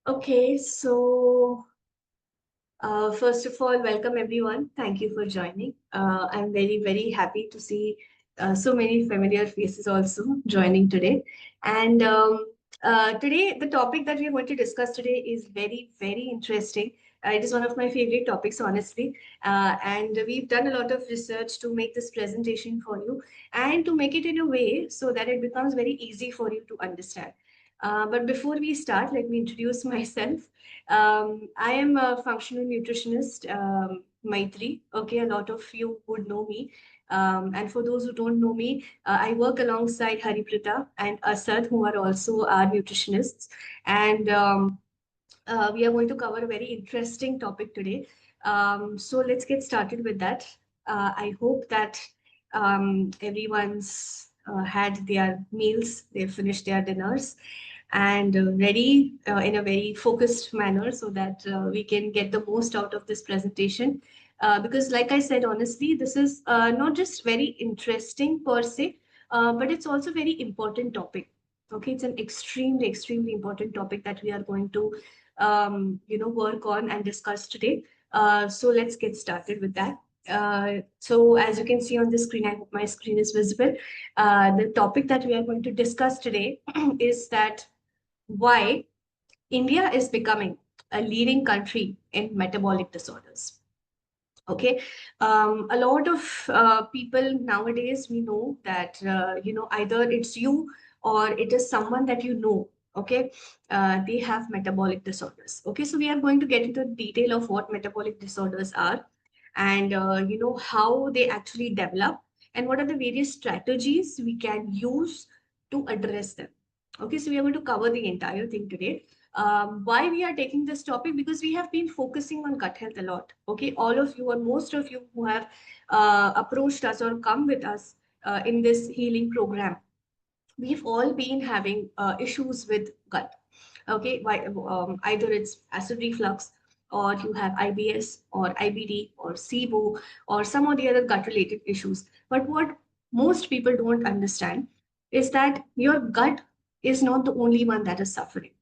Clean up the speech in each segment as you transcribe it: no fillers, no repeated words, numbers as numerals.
Okay, so first of all, welcome everyone. Thank you for joining. I'm very happy to see so many familiar faces also joining today. And today, the topic that we are going to discuss today is very interesting. It is one of my favorite topics, honestly. And we've done a lot of research to make this presentation for you and to make it in a way so that it becomes very easy for you to understand. But before we start, let me introduce myself. I am a functional nutritionist, Maitri. Okay, a lot of you would know me. And for those who don't know me, I work alongside Hariprita and Asad, who are also our nutritionists. And we are going to cover a very interesting topic today. So let's get started with that. I hope that everyone's had their meals, they've finished their dinners, and ready in a very focused manner so that we can get the most out of this presentation. Because, like I said, honestly, this is not just very interesting per se, but it's also very important topic. Okay, it's an extremely important topic that we are going to work on and discuss today. So let's get started with that. So as you can see on the screen, I hope my screen is visible. The topic that we are going to discuss today is that why India is becoming a leading country in metabolic disorders. Okay, a lot of people nowadays, we know that either it's you or it is someone that you know. Okay, they have metabolic disorders. Okay, so we are going to get into the detail of what metabolic disorders are, and how they actually develop, and what are the various strategies we can use to address them. Okay, so we are going to cover the entire thing today. Why we are taking this topic? Because we have been focusing on gut health a lot. Okay, all of you or most of you who have approached us or come with us in this healing program, we've all been having issues with gut. Okay, either it's acid reflux, or you have IBS or IBD or SIBO or some of the other gut related issues. But what most people don't understand is that your gut is not the only one that is suffering.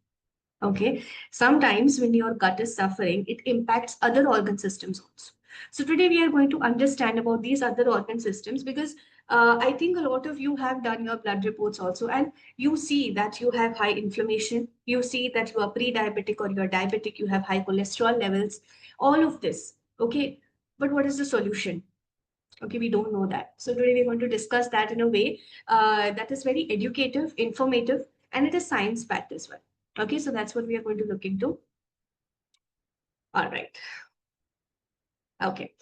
Okay. Sometimes when your gut is suffering, it impacts other organ systems also. So today we are going to understand about these other organ systems because I think a lot of you have done your blood reports also, and you see that you have high inflammation. You see that you are pre-diabetic or you are diabetic, you have high cholesterol levels, all of this. Okay. But what is the solution? Okay, we don't know that. So today we're going to discuss that in a way that is very educative, informative, and it is science-backed as well. Okay, so that's what we are going to look into. All right. Okay.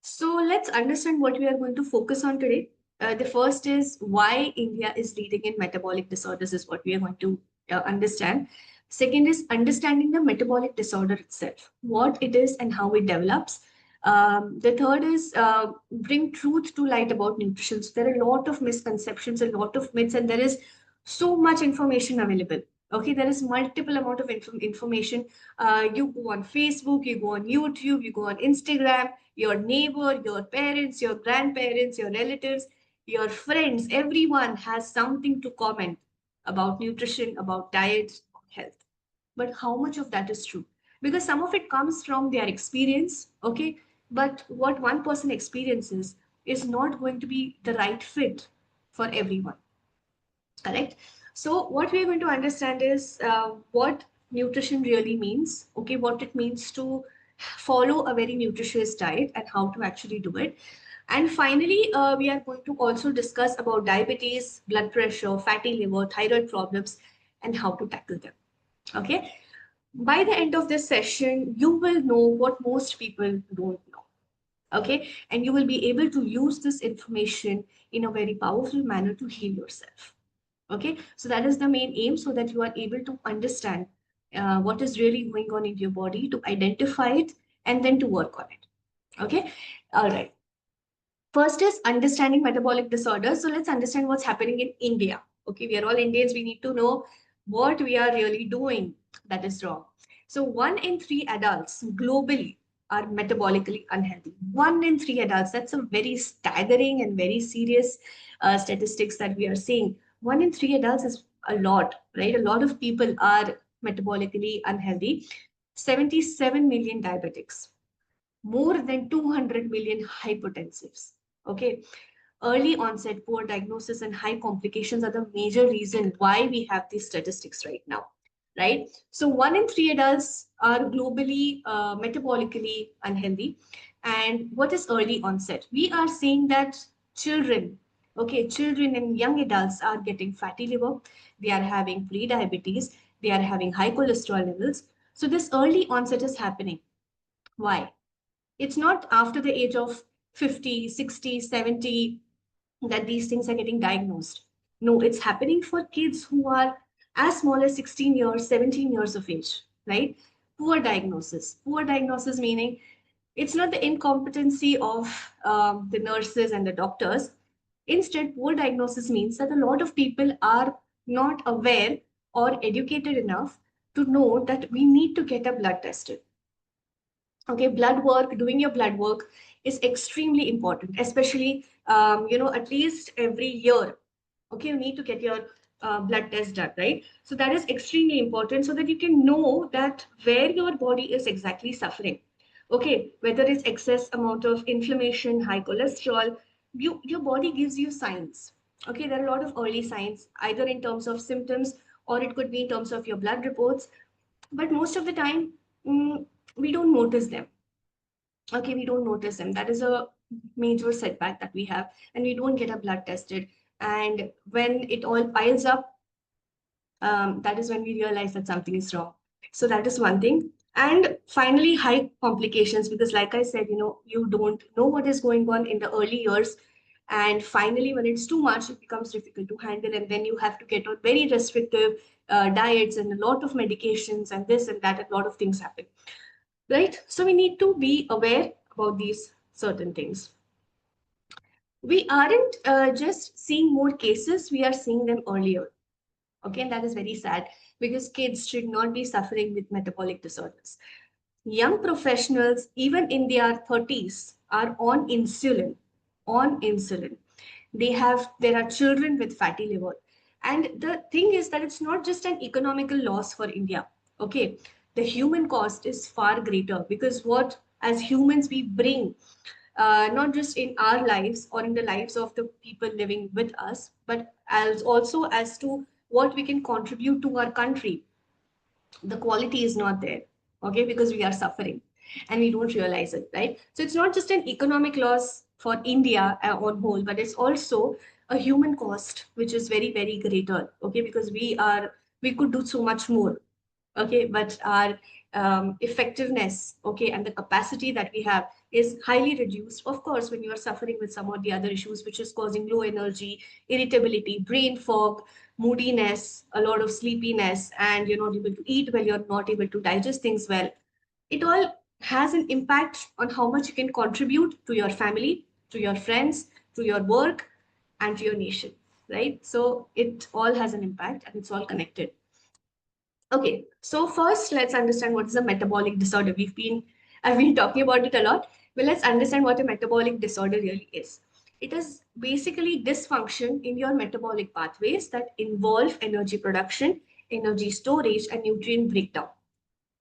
So let's understand what we are going to focus on today. The first is why India is leading in metabolic disorders is what we are going to understand. Second is understanding the metabolic disorder itself, what it is and how it develops. The third is bring truth to light about nutrition. So there are a lot of misconceptions, a lot of myths, and there is so much information available. Okay, there is multiple amount of information. You go on Facebook, you go on YouTube, you go on Instagram, your neighbor, your parents, your grandparents, your relatives, your friends, everyone has something to comment about nutrition, about diet, health. But how much of that is true? Because some of it comes from their experience, okay? But what one person experiences is not going to be the right fit for everyone. Correct? So what we're going to understand is what nutrition really means, okay, what it means to follow a very nutritious diet and how to actually do it. And finally, we are going to also discuss about diabetes, blood pressure, fatty liver, thyroid problems, and how to tackle them. Okay. By the end of this session, you will know what most people don't know. Okay. And you will be able to use this information in a very powerful manner to heal yourself. Okay, so that is the main aim so that you are able to understand what is really going on in your body, to identify it, and then to work on it. Okay, all right. First is understanding metabolic disorders. So let's understand what's happening in India. Okay, we are all Indians. We need to know what we are really doing that is wrong. So 1 in 3 adults globally are metabolically unhealthy. 1 in 3 adults. That's a very staggering and very serious statistics that we are seeing. 1 in 3 adults is a lot, right? A lot of people are metabolically unhealthy, 77 million diabetics, more than 200 million hypertensives. Okay. Early onset, poor diagnosis, and high complications are the major reason why we have these statistics right now. Right. So 1 in 3 adults are globally metabolically unhealthy. And what is early onset? We are seeing that children, okay, children and young adults are getting fatty liver, they are having pre-diabetes, they are having high cholesterol levels. So this early onset is happening. Why? It's not after the age of 50, 60, 70 that these things are getting diagnosed. No, it's happening for kids who are as small as 16 years, 17 years of age, right? Poor diagnosis. Poor diagnosis meaning it's not the incompetency of the nurses and the doctors. Instead, poor diagnosis means that a lot of people are not aware or educated enough to know that we need to get a blood tested. Okay, blood work, doing your blood work is extremely important, especially at least every year. Okay, you need to get your blood test done, right? So that is extremely important so that you can know that where your body is exactly suffering. Okay, whether it's excess amount of inflammation, high cholesterol, your body gives you signs. Okay, there are a lot of early signs, either in terms of symptoms or it could be in terms of your blood reports. But most of the time, mm, we don't notice them. Okay, we don't notice them. That is a major setback that we have, and we don't get our blood tested. And when it all piles up, that is when we realize that something is wrong. So that is one thing. And finally, high complications, because like I said, you don't know what is going on in the early years. And finally, when it's too much, it becomes difficult to handle. And then you have to get on very restrictive diets and a lot of medications and this and that, and a lot of things happen. Right? So we need to be aware about these certain things. We aren't just seeing more cases, we are seeing them earlier. Okay, and that is very sad because kids should not be suffering with metabolic disorders. Young professionals, even in their 30s, are on insulin. On insulin. There are children with fatty liver. And the thing is that it's not just an economical loss for India. Okay. The human cost is far greater because what as humans we bring, not just in our lives or in the lives of the people living with us, but as also as to what we can contribute to our country, the quality is not there. Okay, because we are suffering and we don't realize it, right? So it's not just an economic loss for India on whole, but it's also a human cost which is very very greater. Okay, because we could do so much more. Okay, but our effectiveness, okay, and the capacity that we have is highly reduced. Of course, when you are suffering with some of the other issues which is causing low energy, irritability, brain fog, moodiness, a lot of sleepiness, and you're not able to eat well, you're not able to digest things well, it all has an impact on how much you can contribute to your family, to your friends, to your work, and to your nation, right? So it all has an impact and it's all connected. Okay, so first let's understand what is a metabolic disorder. I've been talking about it a lot, but let's understand what a metabolic disorder really is. It is basically dysfunction in your metabolic pathways that involve energy production, energy storage, and nutrient breakdown.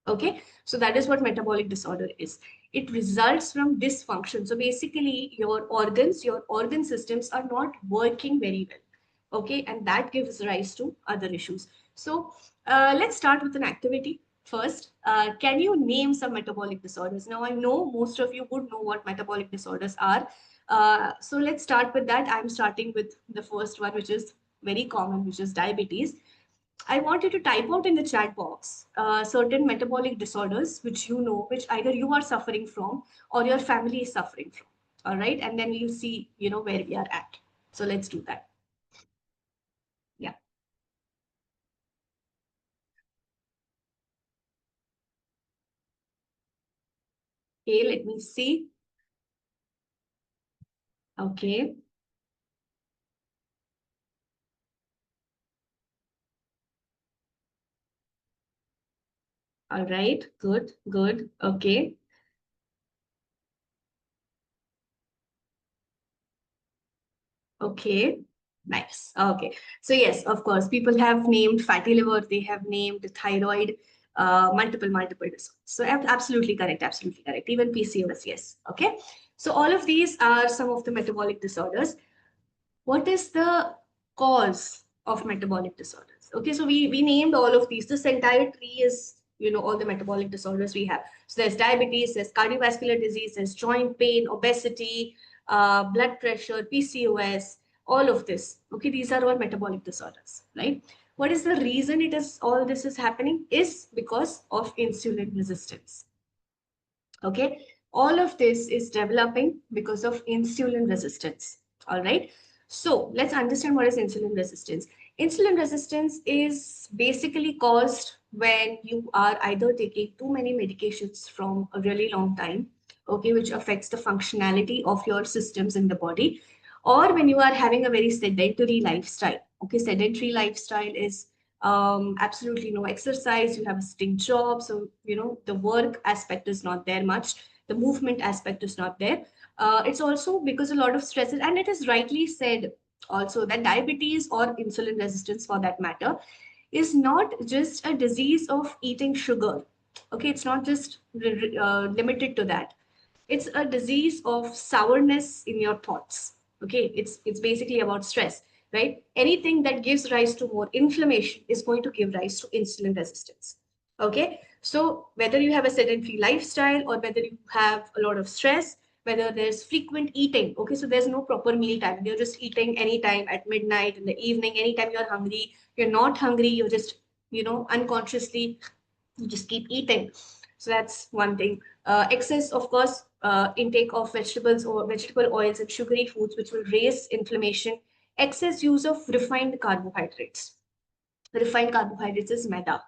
Okay, so that is what metabolic disorder is. It results from dysfunction. So basically, your organ systems are not working very well. Okay, and that gives rise to other issues. So let's start with an activity first. Can you name some metabolic disorders? Now, I know most of you would know what metabolic disorders are. So let's start with that. I'm starting with the first one, which is very common, which is diabetes. I want you to type out in the chat box certain metabolic disorders which you know, which either you are suffering from or your family is suffering from. All right. And then we'll see, where we are at. So let's do that. Yeah. Okay. Let me see. Okay. All right. Good. Good. Okay. Okay. Nice. Okay. So yes, of course, people have named fatty liver, they have named thyroid, multiple disorders. So absolutely correct, absolutely correct. Even PCOS, yes. Okay. So all of these are some of the metabolic disorders. What is the cause of metabolic disorders? Okay, so we named all of these. This entire tree is, all the metabolic disorders we have. So there's diabetes, there's cardiovascular disease, there's joint pain, obesity, blood pressure, PCOS, all of this. Okay, these are all metabolic disorders, right? What is the reason it is all this is happening? Is because of insulin resistance. Okay, all of this is developing because of insulin resistance. All right, so let's understand what is insulin resistance. Insulin resistance is basically caused when you are either taking too many medications from a really long time, okay, which affects the functionality of your systems in the body, or when you are having a very sedentary lifestyle. Okay, sedentary lifestyle is absolutely no exercise, you have a sitting job, so the work aspect is not there much, the movement aspect is not there. It's also because a lot of stresses, and it is rightly said also that diabetes or insulin resistance for that matter is not just a disease of eating sugar. Okay, it's not just limited to that. It's a disease of sourness in your thoughts. Okay, it's basically about stress, right? Anything that gives rise to more inflammation is going to give rise to insulin resistance. Okay, so whether you have a sedentary lifestyle or whether you have a lot of stress, whether there's frequent eating, okay, so there's no proper meal time, you're just eating anytime at midnight, in the evening, anytime you're hungry, you're not hungry, you're just unconsciously you just keep eating. So that's one thing. Excess, of course, intake of vegetables or vegetable oils and sugary foods, which will raise inflammation. Excess use of refined carbohydrates. Refined carbohydrates is maida,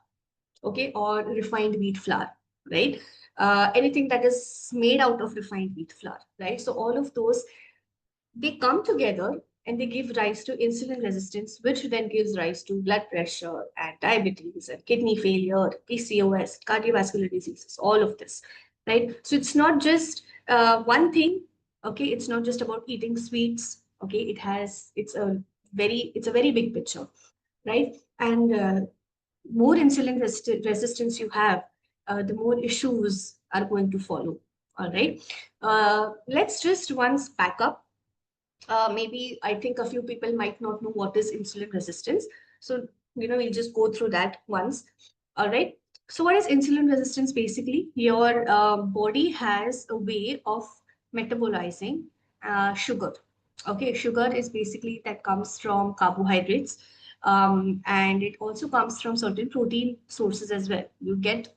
okay, or refined wheat flour, right? Anything that is made out of refined wheat flour, right? So all of those, they come together and they give rise to insulin resistance, which then gives rise to blood pressure and diabetes and kidney failure, PCOS, cardiovascular diseases, all of this, right? So it's not just one thing, okay? It's not just about eating sweets, okay? It's a very big picture, right? And more insulin resistance you have, the more issues are going to follow. All right. Let's just once back up. Maybe I think a few people might not know what is insulin resistance. So, we'll just go through that once. All right. So, what is insulin resistance? Basically, your body has a way of metabolizing sugar. Okay, sugar is basically that comes from carbohydrates, and it also comes from certain protein sources as well. You get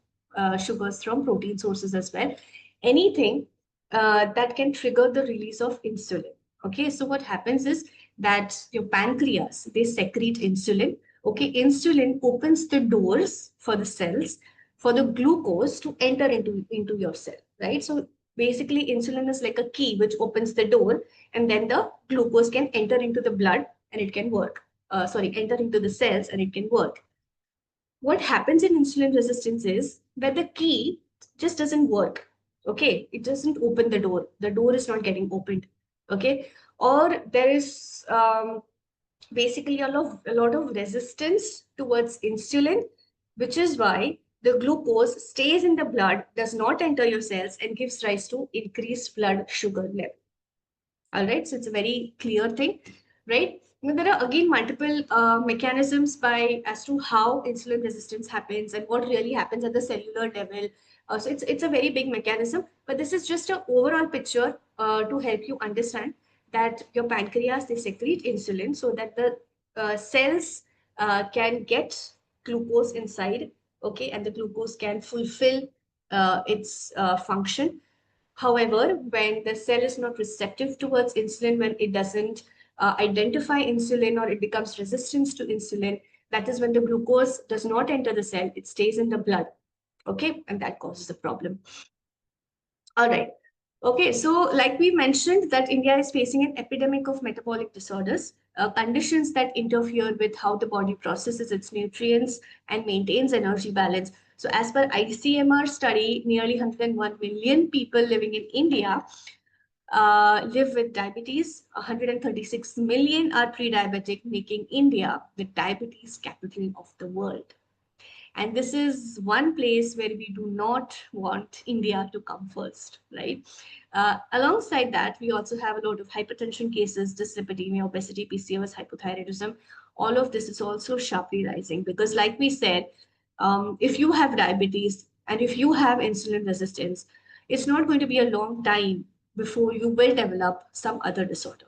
sugars from protein sources as well. Anything that can trigger the release of insulin. Okay, so what happens is that your pancreas, they secrete insulin. Okay, insulin opens the doors for the cells for the glucose to enter into your cell, right? So basically, insulin is like a key which opens the door, and then the glucose can enter into the blood and it can work. Enter into the cells and it can work. What happens in insulin resistance is that the key just doesn't work. Okay, it doesn't open the door. The door is not getting opened. Okay, or there is basically a lot of resistance towards insulin, which is why the glucose stays in the blood, does not enter your cells, and gives rise to increased blood sugar level. All right, so it's a very clear thing, right? Now, there are again multiple mechanisms by as to how insulin resistance happens and what really happens at the cellular level. So it's a very big mechanism, but this is just an overall picture to help you understand that your pancreas, they secrete insulin so that the cells can get glucose inside, okay, and the glucose can fulfill its function. However, when the cell is not receptive towards insulin, when it doesn't identify insulin or it becomes resistant to insulin, that is when the glucose does not enter the cell, it stays in the blood. Okay, and that causes the problem. All right. Okay, so like we mentioned that India is facing an epidemic of metabolic disorders, conditions that interfere with how the body processes its nutrients and maintains energy balance. So as per ICMR study, nearly 101 million people living in India live with diabetes. 136 million are pre-diabetic, making India the diabetes capital of the world. And this is one place where we do not want India to come first, right? Alongside that, we also have a lot of hypertension cases, dyslipidemia, obesity, PCOS, hypothyroidism. All of this is also sharply rising because, like we said, if you have diabetes and if you have insulin resistance, it's not going to be a long time before you will develop some other disorder,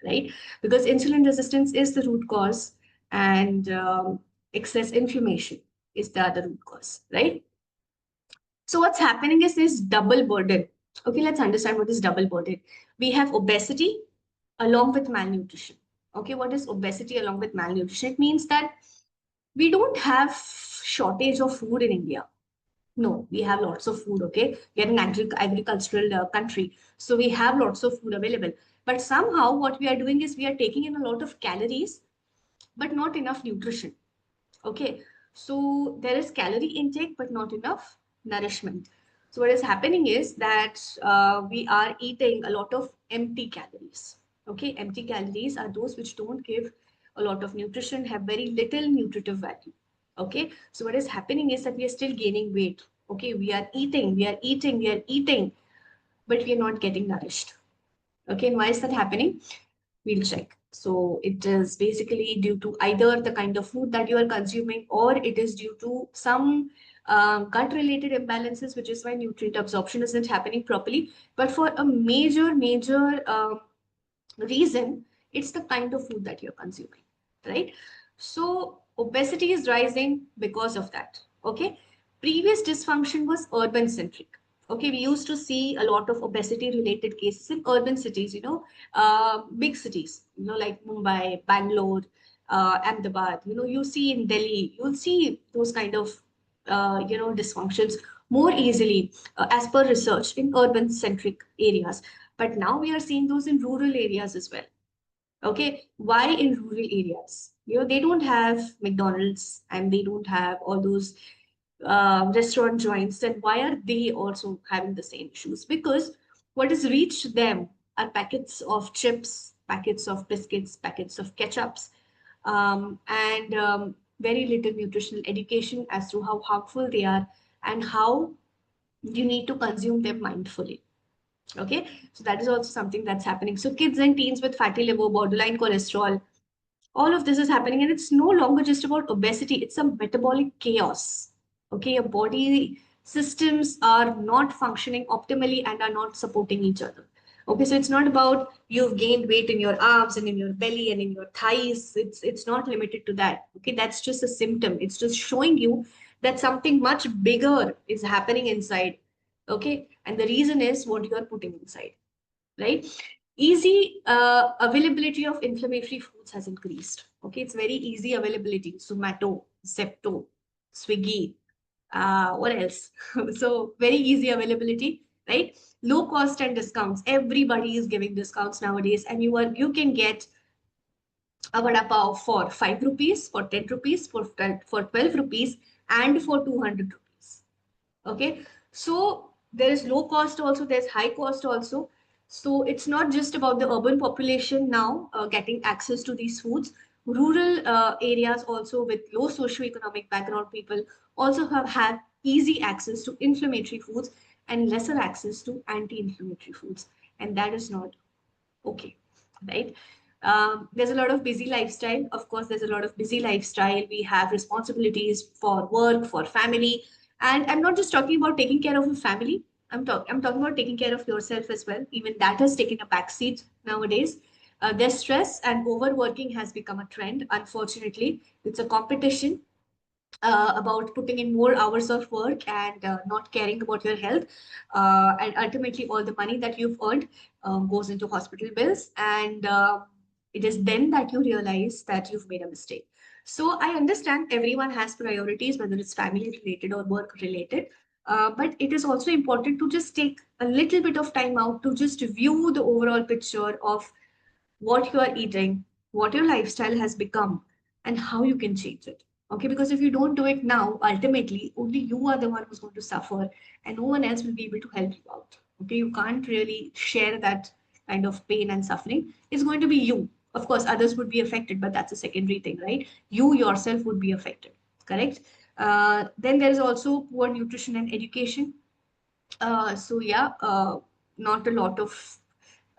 right? Because insulin resistance is the root cause, and excess inflammation is the other root cause, right? So what's happening is this double burden. Okay, let's understand what is double burden. We have obesity along with malnutrition. Okay, what is obesity along with malnutrition? It means that we don't have shortage of food in India. No, we have lots of food. Okay, we are an agricultural country, so we have lots of food available. But somehow, what we are doing is we are taking in a lot of calories, but not enough nutrition. Okay, so there is calorie intake, but not enough nourishment. So what is happening is that we are eating a lot of empty calories. Okay, empty calories are those which don't give a lot of nutrition, have very little nutritive value. Okay, so what is happening is that we are still gaining weight. Okay, we are eating, we are eating, we are eating, but we are not getting nourished. Okay, and why is that happening? We'll check. So it is basically due to either the kind of food that you are consuming, or it is due to some gut related imbalances, which is why nutrient absorption isn't happening properly. But for a major reason, it's the kind of food that you're consuming, right? So obesity is rising because of that. Okay. Previous dysfunction was urban centric. Okay, we used to see a lot of obesity related cases in urban cities, big cities, like Mumbai, Bangalore, Ahmedabad. You see in Delhi, you'll see those kind of, dysfunctions more easily as per research in urban centric areas. But now we are seeing those in rural areas as well. Okay, why in rural areas? They don't have McDonald's and they don't have all those restaurant joints. Then why are they also having the same issues? Because what has reached them are packets of chips, packets of biscuits, packets of ketchups, and very little nutritional education as to how harmful they are and how you need to consume them mindfully. Okay, so that is also something that's happening. So kids and teens with fatty liver, borderline cholesterol, all of this is happening, and it's no longer just about obesity, it's a metabolic chaos. Okay, your body systems are not functioning optimally and are not supporting each other. Okay, so it's not about you've gained weight in your arms and in your belly and in your thighs. It's not limited to that. Okay, that's just a symptom. It's just showing you that something much bigger is happening inside. Okay, and the reason is what you are putting inside, right? Easy availability of inflammatory foods has increased. Okay, it's very easy availability. Zomato, Zepto, Swiggy, what else? So very easy availability, right? Low cost and discounts. Everybody is giving discounts nowadays, and you can get a vada pav for 5 rupees, for 10 rupees, for 12 rupees, and for 200 rupees. Okay, so there is low cost also, there's high cost also. So it's not just about the urban population now getting access to these foods. Rural areas also with low socioeconomic background people also have had easy access to inflammatory foods and lesser access to anti-inflammatory foods, and that is not okay, right? There's a lot of busy lifestyle. Of course, there's a lot of busy lifestyle. We have responsibilities for work, for family, and I'm not just talking about taking care of a family. I'm talking about taking care of yourself as well. Even that has taken a backseat nowadays. Their stress and overworking has become a trend. Unfortunately, it's a competition about putting in more hours of work and not caring about your health. And ultimately, all the money that you've earned goes into hospital bills. And it is then that you realize that you've made a mistake. So I understand everyone has priorities, whether it's family related or work related. But it is also important to just take a little bit of time out to just view the overall picture of what you are eating, what your lifestyle has become, and how you can change it. Okay, because if you don't do it now, ultimately, only you are the one who's going to suffer, and no one else will be able to help you out. Okay, you can't really share that kind of pain and suffering. It's going to be you. Of course, others would be affected, but that's a secondary thing, right? You yourself would be affected, correct? Then there is also poor nutrition and education. So yeah, not a lot of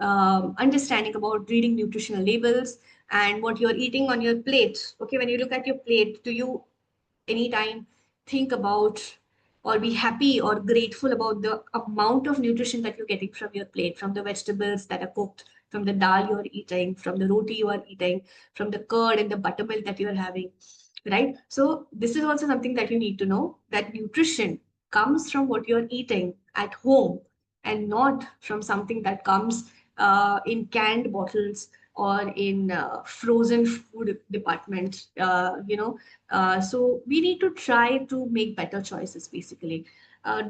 understanding about reading nutritional labels and what you're eating on your plate. Okay, when you look at your plate, do you anytime think about or be happy or grateful about the amount of nutrition that you're getting from your plate, from the vegetables that are cooked, from the dal you're eating, from the roti you are eating, from the curd and the buttermilk that you're having, right? So this is also something that you need to know, that nutrition comes from what you're eating at home and not from something that comes in canned bottles or in frozen food department, so we need to try to make better choices basically.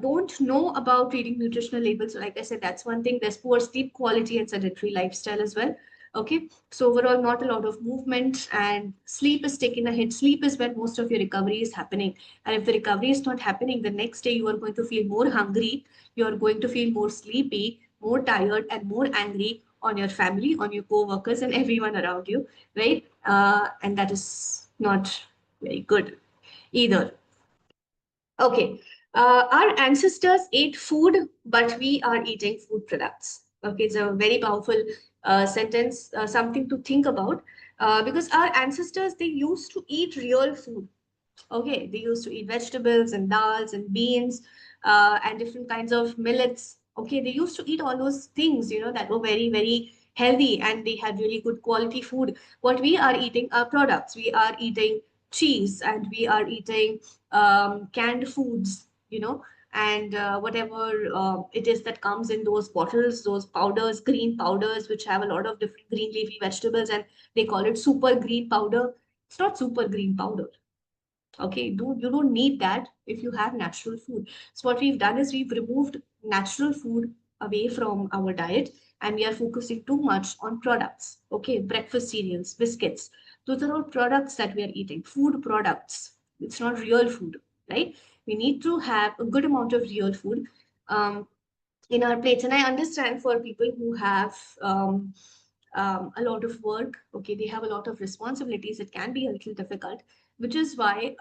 Don't know about reading nutritional labels. So like I said, that's one thing. There's poor sleep quality and sedentary lifestyle as well. Okay, so overall, not a lot of movement, and sleep is taking a hit. Sleep is where most of your recovery is happening. And if the recovery is not happening, the next day you are going to feel more hungry, you are going to feel more sleepy, more tired, and more angry on your family, on your co-workers, and everyone around you, right? And that is not very good either. Okay. Our ancestors ate food, but we are eating food products. Okay, it's a very powerful sentence, something to think about, because our ancestors, they used to eat real food. Okay, they used to eat vegetables and dals and beans and different kinds of millets. Okay, they used to eat all those things, that were very, very healthy, and they had really good quality food. What we are eating are products. We are eating cheese, and we are eating canned foods, and whatever it is that comes in those bottles, those powders, green powders, which have a lot of different green leafy vegetables, and they call it super green powder. It's not super green powder. Okay, you don't need that if you have natural food. So what we've done is we've removed natural food away from our diet, and we are focusing too much on products. Okay, breakfast cereals, biscuits. Those are all products that we are eating, food products. It's not real food, right? We need to have a good amount of real food. In our plates. And I understand for people who have a lot of work, okay, they have a lot of responsibilities, it can be a little difficult, which is why,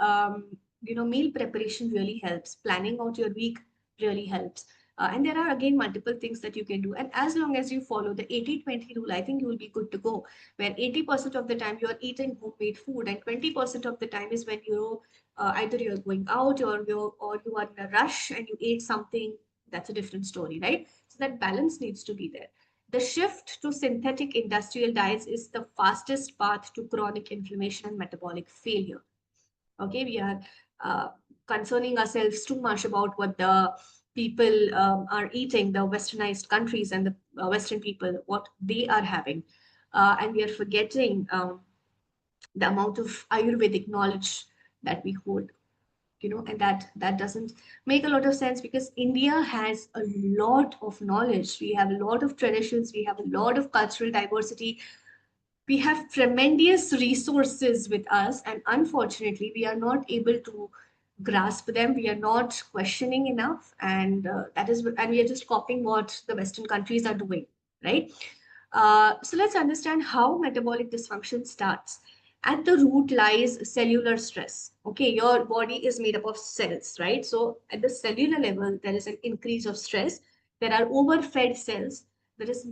meal preparation really helps. Planning out your week really helps. And there are again multiple things that you can do. And as long as you follow the 80-20 rule, I think you will be good to go. Where 80% of the time you are eating homemade food, and 20% of the time is when either you're going out, or you are in a rush and you ate something. That's a different story, right? So that balance needs to be there. The shift to synthetic industrial diets is the fastest path to chronic inflammation and metabolic failure. Okay, we are uh, concerning ourselves too much about what the people are eating, the westernized countries and the Western people, what they are having. And we are forgetting the amount of Ayurvedic knowledge that we hold, and that doesn't make a lot of sense, because India has a lot of knowledge, we have a lot of traditions, we have a lot of cultural diversity, we have tremendous resources with us, and unfortunately we are not able to grasp them, we are not questioning enough, and and we are just copying what the Western countries are doing, right? So let's understand how metabolic dysfunction starts. At the root lies cellular stress. Okay, your body is made up of cells, right? So at the cellular level, there is an increase of stress. There are overfed cells. There is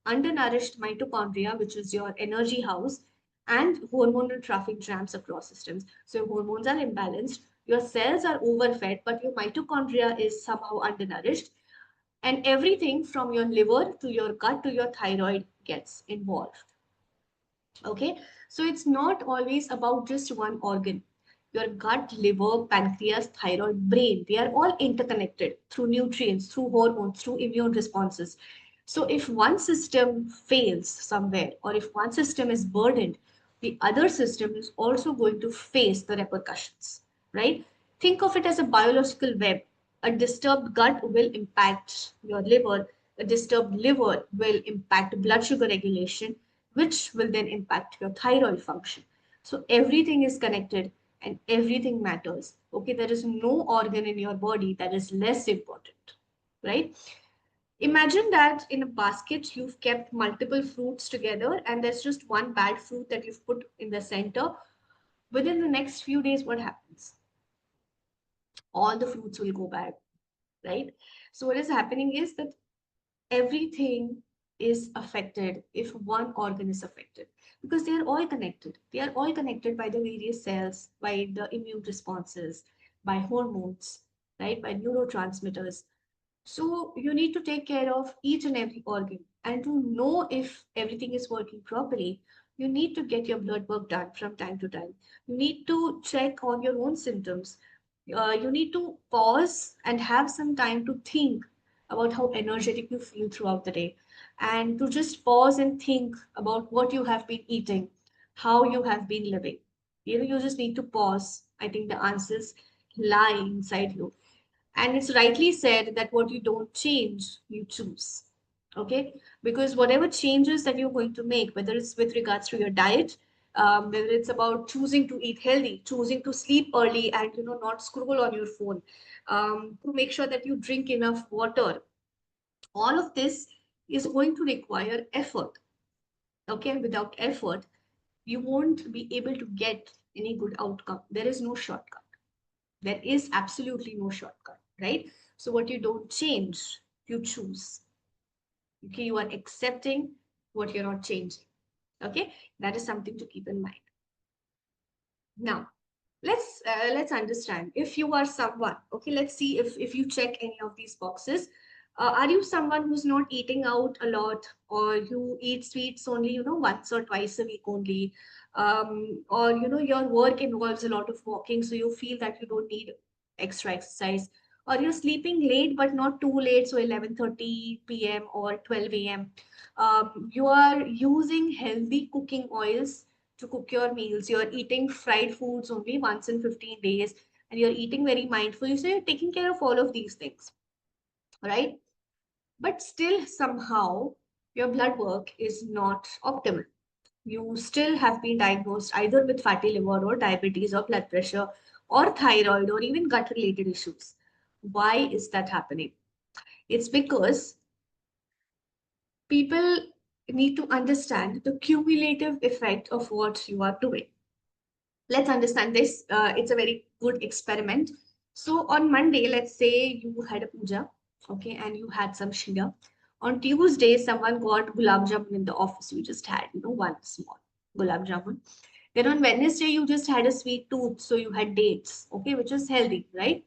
undernourished mitochondria, which is your energy house, and hormonal traffic jams across systems. So your hormones are imbalanced, your cells are overfed, but your mitochondria is somehow undernourished, and everything from your liver to your gut to your thyroid gets involved. Okay, so it's not always about just one organ. Your gut, liver, pancreas, thyroid, brain, they are all interconnected through nutrients, through hormones, through immune responses. So if one system fails somewhere, or if one system is burdened, the other system is also going to face the repercussions, right? Think of it as a biological web. A disturbed gut will impact your liver, a disturbed liver will impact blood sugar regulation, which will then impact your thyroid function. So everything is connected and everything matters. Okay, there is no organ in your body that is less important, right? Imagine that in a basket you've kept multiple fruits together and there's just one bad fruit that you've put in the center. Within the next few days, what happens? All the fruits will go bad, right? So what is happening is that everything is affected if one organ is affected, because they are all connected. They are all connected by the various cells, by the immune responses, by hormones, right, by neurotransmitters. So you need to take care of each and every organ. And to know if everything is working properly, you need to get your blood work done from time to time. You need to check on your own symptoms. You need to pause and have some time to think about how energetic you feel throughout the day. And to just pause and think about what you have been eating, how you have been living. You just need to pause. I think the answers lie inside you. And it's rightly said that what you don't change, you choose. Okay? Because whatever changes that you're going to make, whether it's with regards to your diet, whether it's about choosing to eat healthy, choosing to sleep early and not scroll on your phone, to make sure that you drink enough water, all of this is going to require effort. Okay? Without effort, you won't be able to get any good outcome. There is no shortcut. There is absolutely no shortcut, right? So what you don't change, you choose. Okay, you are accepting what you're not changing. Okay, that is something to keep in mind. Now, let's understand. If you are someone, okay, let's see if you check any of these boxes. Are you someone who's not eating out a lot, or you eat sweets only, once or twice a week only, or your work involves a lot of walking, so you feel that you don't need extra exercise, or you're sleeping late but not too late, so 11:30 p.m. or 12 a.m. You are using healthy cooking oils to cook your meals. You're eating fried foods only once in 15 days, and you're eating very mindfully. So you're taking care of all of these things, right? But still, somehow, your blood work is not optimal. You still have been diagnosed either with fatty liver or diabetes or blood pressure or thyroid or even gut related issues. Why is that happening? It's because people need to understand the cumulative effect of what you are doing. Let's understand this. It's a very good experiment. So on Monday, let's say you had a puja, okay, and you had some shida. On Tuesday, someone got gulab jamun in the office. You just had, one small gulab jamun. Then on Wednesday, you just had a sweet tooth, so you had dates, okay, which is healthy, right?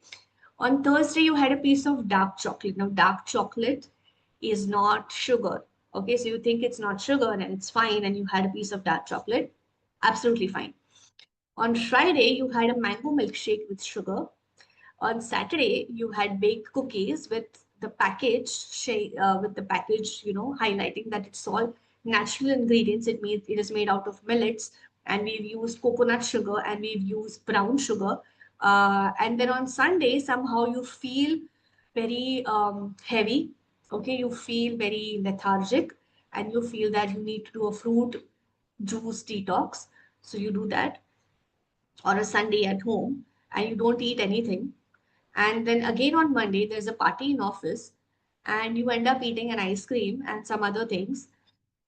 On Thursday, you had a piece of dark chocolate. Now, dark chocolate is not sugar, okay? So you think it's not sugar and it's fine, and you had a piece of dark chocolate, absolutely fine. On Friday, you had a mango milkshake with sugar. On Saturday, you had baked cookies with the package, highlighting that it's all natural ingredients. It is made out of millets, and we've used coconut sugar and we've used brown sugar. And then on Sunday, somehow you feel very heavy. Okay, you feel very lethargic, and you feel that you need to do a fruit juice detox. So you do that or a Sunday at home and you don't eat anything. And then again on Monday, there's a party in office and you end up eating an ice cream and some other things.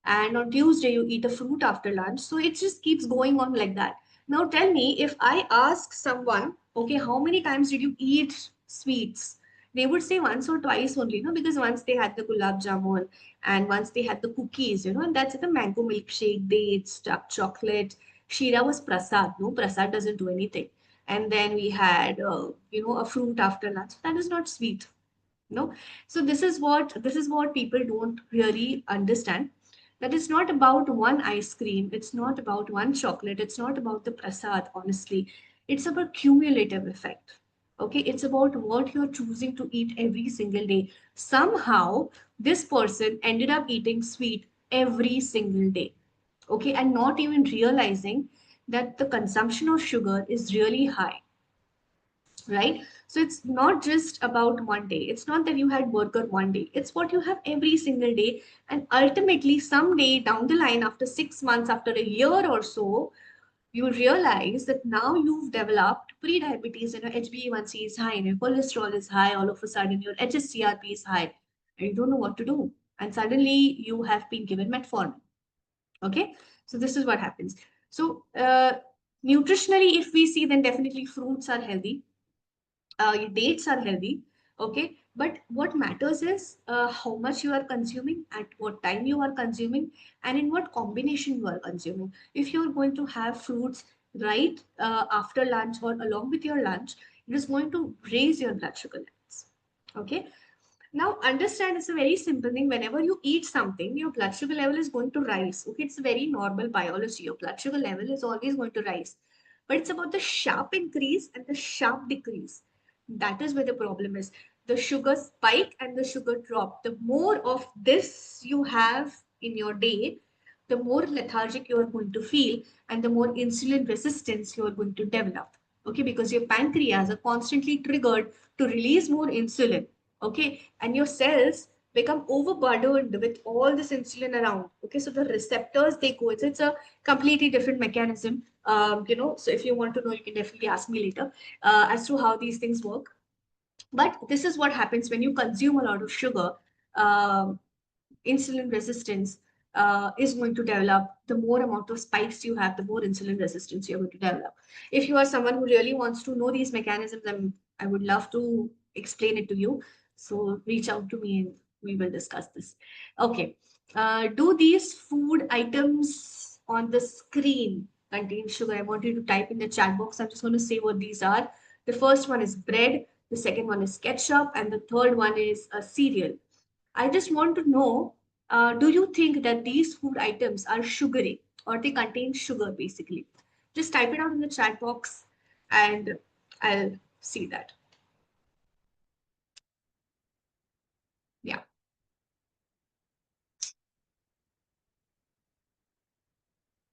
And on Tuesday, you eat a fruit after lunch. So it just keeps going on like that. Now tell me, if I ask someone, okay, how many times did you eat sweets? They would say once or twice only, because once they had the gulab jamun and once they had the cookies, and that's the mango milkshake, dates, dark chocolate. Shira was prasad, no, prasad doesn't do anything. And then we had, a fruit after lunch. That is not sweet, no. So this is what people don't really understand, that it's not about one ice cream, it's not about one chocolate, it's not about the prasad, honestly. It's about cumulative effect. Okay, it's about what you're choosing to eat every single day. Somehow this person ended up eating sweet every single day, okay, and not even realizing that the consumption of sugar is really high, right? So it's not just about one day. It's not that you had burger one day. It's what you have every single day. And ultimately, someday down the line, after 6 months, after a year or so, you realize that now you've developed pre-diabetes and your HbA1c is high and your cholesterol is high. All of a sudden, your HSCRP is high. and you don't know what to do. And suddenly you have been given metformin. Okay, so this is what happens. So nutritionally, if we see, then definitely fruits are healthy, dates are healthy. Okay, but what matters is how much you are consuming, at what time you are consuming, and in what combination you are consuming. If you're going to have fruits right after lunch or along with your lunch, it is going to raise your blood sugar levels. Okay, now, understand it's a very simple thing. Whenever you eat something, your blood sugar level is going to rise. Okay, it's very normal biology. Your blood sugar level is always going to rise. But it's about the sharp increase and the sharp decrease. That is where the problem is. The sugar spike and the sugar drop. The more of this you have in your day, the more lethargic you are going to feel and the more insulin resistance you are going to develop. Okay, because your pancreas are constantly triggered to release more insulin. Okay, and your cells become overburdened with all this insulin around. Okay, so the receptors they go, it's a completely different mechanism. So if you want to know, you can definitely ask me later as to how these things work. But this is what happens when you consume a lot of sugar. um, Insulin resistance is going to develop. The more amount of spikes you have, the more insulin resistance you're going to develop. If you are someone who really wants to know these mechanisms, I would love to explain it to you. So reach out to me and we will discuss this. Okay. Do these food items on the screen contain sugar? I want you to type in the chat box. I'm just going to say what these are. The first one is bread. The second one is ketchup. And the third one is a cereal. I just want to know, do you think that these food items are sugary or they contain sugar basically? Just type it out in the chat box and I'll see that. Yeah.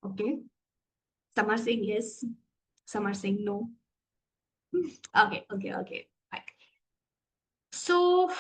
Okay. Some are saying yes, some are saying no. Okay, okay, okay. Right. So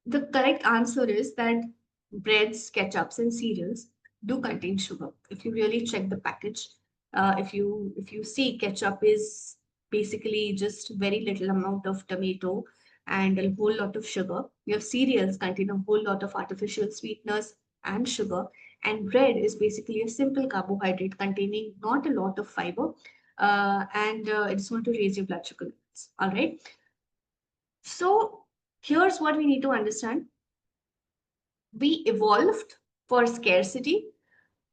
the correct answer is that breads, ketchups, and cereals do contain sugar. If you really check the package, if you see ketchup is basically just very little amount of tomato and a whole lot of sugar. Your cereals contain a whole lot of artificial sweeteners and sugar, and bread is basically a simple carbohydrate containing not a lot of fiber, and it's going to raise your blood sugar levels. All right. So here's what we need to understand. We evolved for scarcity,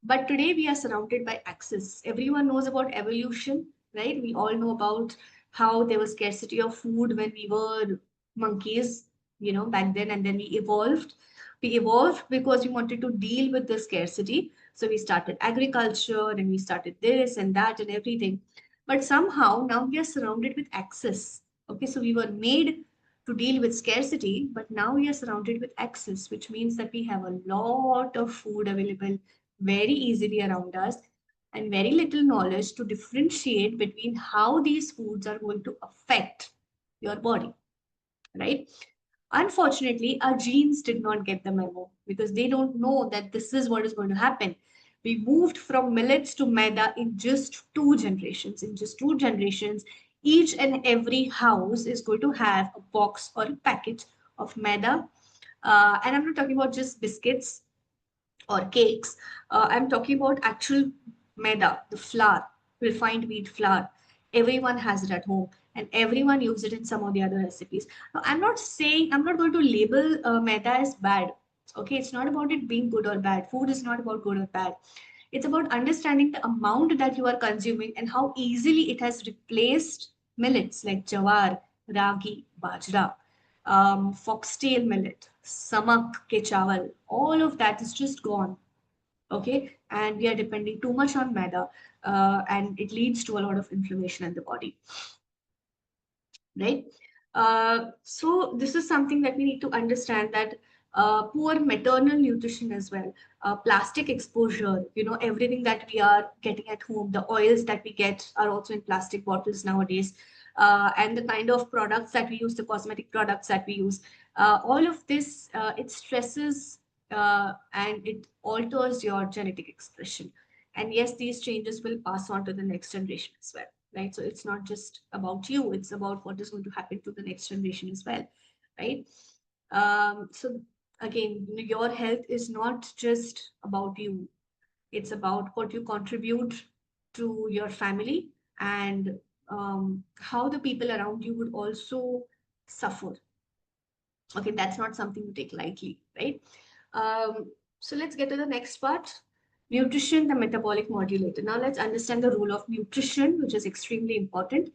but today we are surrounded by access. Everyone knows about evolution, right? We all know about how there was scarcity of food when we were monkeys, back then, and then we evolved. We evolved because we wanted to deal with the scarcity. So we started agriculture and we started this and that and everything. But somehow now we are surrounded with access. Okay, so we were made to deal with scarcity, but now we are surrounded with access, which means that we have a lot of food available very easily around us and very little knowledge to differentiate between how these foods are going to affect your body, right? Unfortunately, our genes did not get the memo because they don't know that this is what is going to happen. We moved from millets to maida in just 2 generations. In just 2 generations, each and every house is going to have a box or a package of maida. And I'm not talking about just biscuits or cakes. I'm talking about actual maida, the flour, refined wheat flour. Everyone has it at home and everyone uses it in some of the other recipes. Now, I'm not going to label maida as bad. Okay, it's not about it being good or bad. Food is not about good or bad. It's about understanding the amount that you are consuming and how easily it has replaced millets like jawar, ragi, bajra, foxtail millet, samak ke chawal. All of that is just gone. Okay, and we are depending too much on maida, and it leads to a lot of inflammation in the body, right? So this is something that we need to understand, that poor maternal nutrition as well, plastic exposure, everything that we are getting at home, the oils that we get are also in plastic bottles nowadays, and the kind of products that we use, the cosmetic products that we use, all of this, it stresses and it alters your genetic expression. And yes, these changes will pass on to the next generation as well, right? So it's not just about you, it's about what is going to happen to the next generation as well, right? So again, your health is not just about you. It's about what you contribute to your family, and how the people around you would also suffer. Okay, that's not something to take lightly, right? So let's get to the next part. Nutrition, the metabolic modulator. Now let's understand the role of nutrition, which is extremely important.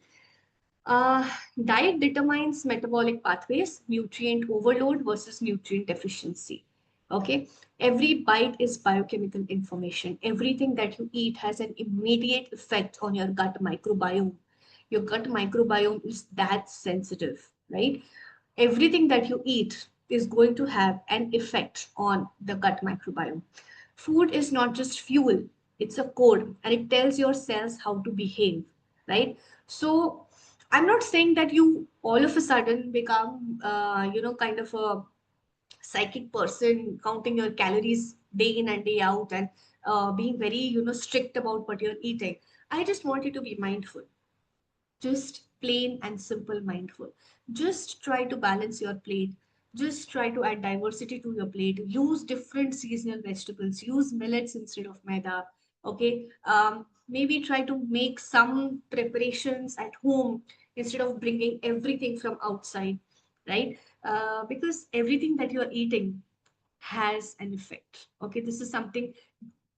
uh, Diet determines metabolic pathways, nutrient overload versus nutrient deficiency. Okay, every bite is biochemical information. Everything that you eat has an immediate effect on your gut microbiome. Your gut microbiome is that sensitive, right? Everything that you eat is going to have an effect on the gut microbiome. Food is not just fuel, it's a code, and it tells your cells how to behave, right? So I'm not saying that you all of a sudden become, kind of a psychic person, counting your calories day in and day out, and being very, strict about what you're eating. I just want you to be mindful, just plain and simple mindful. Just try to balance your plate. Just try to add diversity to your plate. Use different seasonal vegetables. Use millets instead of maida. Okay. Maybe try to make some preparations at home instead of bringing everything from outside, right? Because everything that you're eating has an effect. Okay, this is something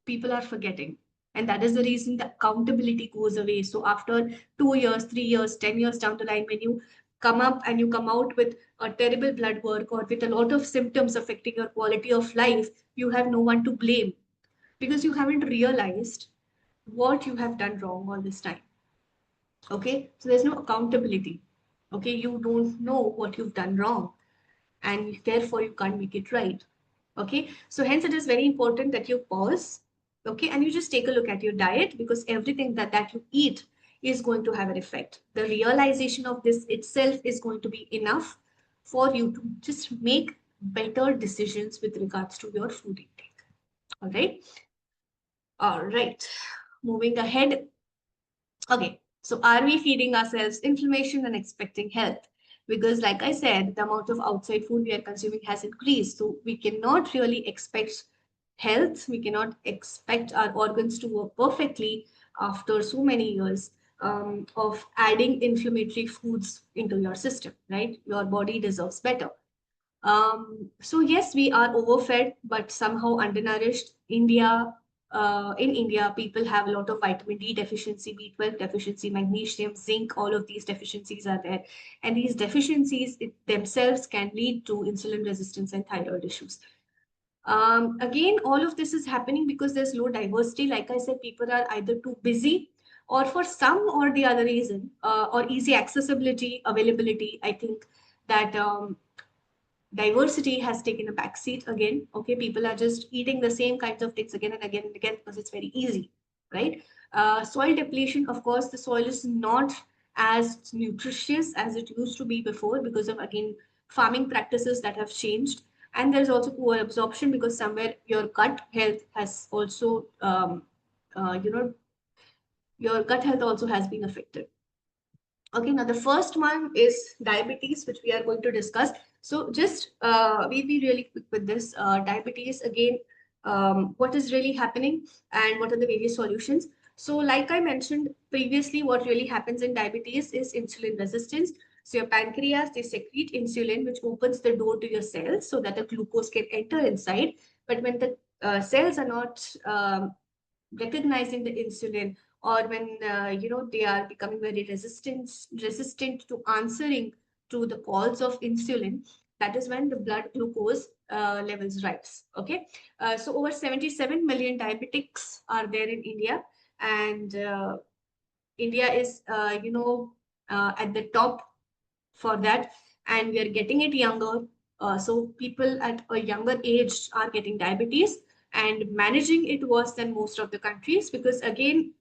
people are forgetting. And that is the reason the accountability goes away. So after 2 years, 3 years, 10 years down the line, when you come up and you come out with a terrible blood work or with a lot of symptoms affecting your quality of life, you have no one to blame because you haven't realized what you have done wrong all this time. Okay, so there's no accountability. Okay, you don't know what you've done wrong, and therefore you can't make it right. Okay, so hence it is very important that you pause, okay, and you just take a look at your diet, because everything that you eat is going to have an effect. The realization of this itself is going to be enough for you to just make better decisions with regards to your food intake. All right. All right, moving ahead. Okay, so are we feeding ourselves inflammation and expecting health? Because, like I said, the amount of outside food we are consuming has increased. So, we cannot really expect health. We cannot expect our organs to work perfectly after so many years of adding inflammatory foods into your system, right? Your body deserves better. So yes, we are overfed, but somehow undernourished. In India, people have a lot of vitamin D deficiency, B12 deficiency, magnesium, zinc. All of these deficiencies are there, and these deficiencies themselves can lead to insulin resistance and thyroid issues. Again, all of this is happening because there's low diversity. Like I said, people are either too busy, or for some or the other reason, or easy accessibility, availability. I think that diversity has taken a backseat again. Okay, people are just eating the same kinds of things again and again and again because it's very easy, right? Soil depletion, of course, the soil is not as nutritious as it used to be before because of, again, farming practices that have changed. And there's also poor absorption because somewhere your gut health has also, your gut health also has been affected. Okay, now the first one is diabetes, which we are going to discuss. So just we'll be really quick with this. Diabetes, again, what is really happening and what are the various solutions? So like I mentioned previously, what really happens in diabetes is insulin resistance. So your pancreas, they secrete insulin, which opens the door to your cells so that the glucose can enter inside. But when the cells are not recognizing the insulin, or when they are becoming very resistant to answering to the calls of insulin, that is when the blood glucose levels rise. Okay, so over 77 million diabetics are there in India, and India is at the top for that, and we are getting it younger. So people at a younger age are getting diabetes and managing it worse than most of the countries, because again,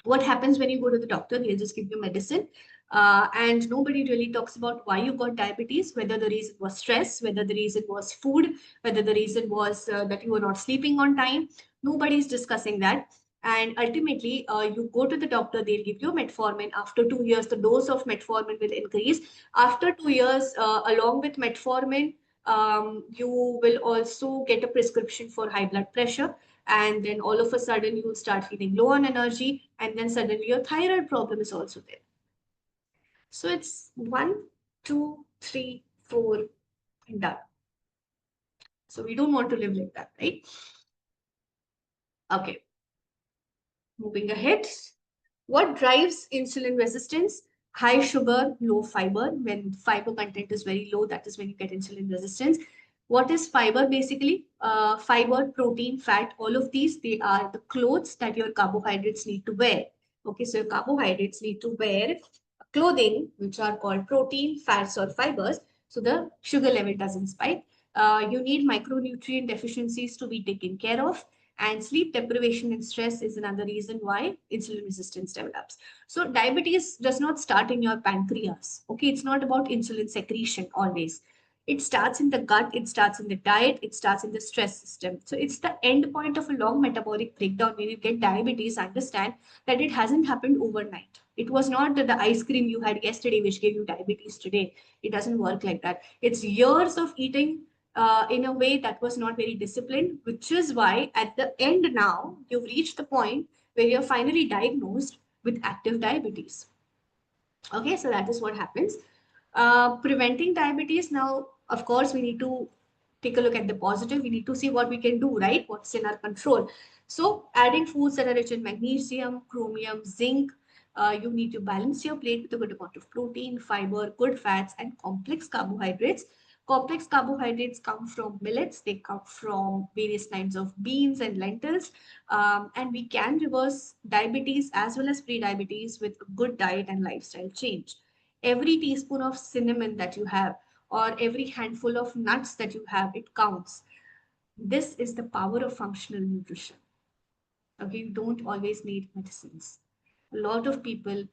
what happens when you go to the doctor? He'll just give you medicine. And nobody really talks about why you got diabetes, whether the reason was stress, whether the reason was food, whether the reason was that you were not sleeping on time. Nobody's discussing that. And ultimately, you go to the doctor, they'll give you metformin. After 2 years, the dose of metformin will increase. After 2 years, along with metformin, You will also get a prescription for high blood pressure, and then all of a sudden you will start feeling low on energy, and then suddenly your thyroid problem is also there. So it's one, two, three, four, and done. So we don't want to live like that, right? Okay, moving ahead. What drives insulin resistance? High sugar, low fiber. When fiber content is very low, that is when you get insulin resistance. What is fiber basically? Fiber, protein, fat, all of these, they are the clothes that your carbohydrates need to wear. Okay, so your carbohydrates need to wear clothing, which are called protein, fats, or fibers. So the sugar level doesn't spike. You need micronutrient deficiencies to be taken care of, and sleep deprivation and stress is another reason why insulin resistance develops. So diabetes does not start in your pancreas. Okay, it's not about insulin secretion always. It starts in the gut, it starts in the diet, it starts in the stress system. So it's the end point of a long metabolic breakdown. When you get diabetes, understand that it hasn't happened overnight. It was not the ice cream you had yesterday which gave you diabetes today. It doesn't work like that. It's years of eating in a way that was not very disciplined, which is why at the end now you've reached the point where you're finally diagnosed with active diabetes. Okay, so that is what happens. Preventing diabetes now, of course, we need to take a look at the positive. We need to see what we can do, right? What's in our control. So, adding foods that are rich in magnesium, chromium, zinc. You need to balance your plate with a good amount of protein, fiber, good fats, and complex carbohydrates. Complex carbohydrates come from millets, they come from various kinds of beans and lentils. And we can reverse diabetes as well as pre-diabetes with a good diet and lifestyle change. Every teaspoon of cinnamon that you have, or every handful of nuts that you have, it counts. This is the power of functional nutrition. Okay, you don't always need medicines. A lot of people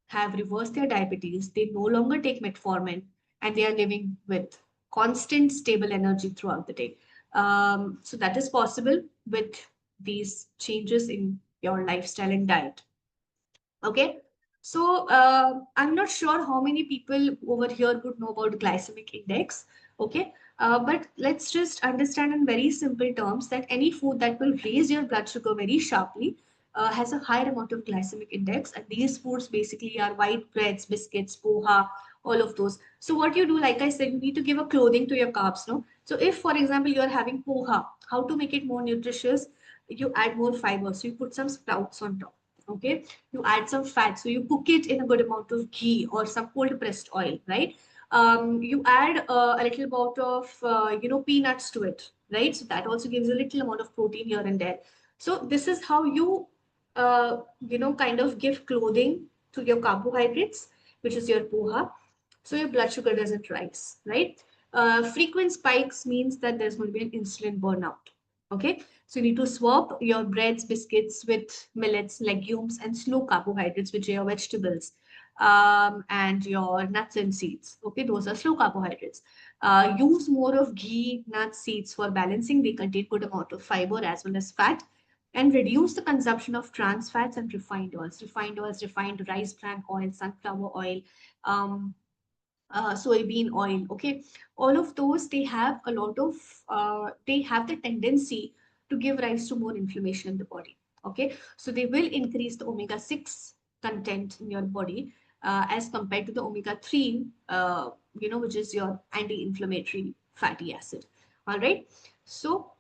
have reversed their diabetes, they no longer take metformin, and they are living with constant, stable energy throughout the day. So that is possible with these changes in your lifestyle and diet. Okay. So I'm not sure how many people over here would know about glycemic index. Okay. But let's just understand in very simple terms that any food that will raise your blood sugar very sharply has a higher amount of glycemic index. And these foods basically are white breads, biscuits, poha, all of those. So what you do, like I said, you need to give a clothing to your carbs, no? So if, for example, you're having poha, how to make it more nutritious? You add more fiber. So you put some sprouts on top. Okay, you add some fat, so you cook it in a good amount of ghee or some cold pressed oil, right? You add a little amount of peanuts to it, right? So that also gives a little amount of protein here and there. So this is how you kind of give clothing to your carbohydrates, which is your poha, so your blood sugar doesn't rise, right? Frequent spikes means that there's going to be an insulin burnout. Okay, so you need to swap your breads, biscuits with millets, legumes, and slow carbohydrates, which are your vegetables, and your nuts and seeds. Okay, those are slow carbohydrates. Use more of ghee, nuts, seeds for balancing. They contain good amount of fiber as well as fat. And reduce the consumption of trans fats and refined oils, refined rice bran oil, sunflower oil, soybean oil. Okay, all of those, they have a lot of they have the tendency to give rise to more inflammation in the body. Okay, so they will increase the omega-6 content in your body as compared to the omega-3, which is your anti-inflammatory fatty acid. All right, so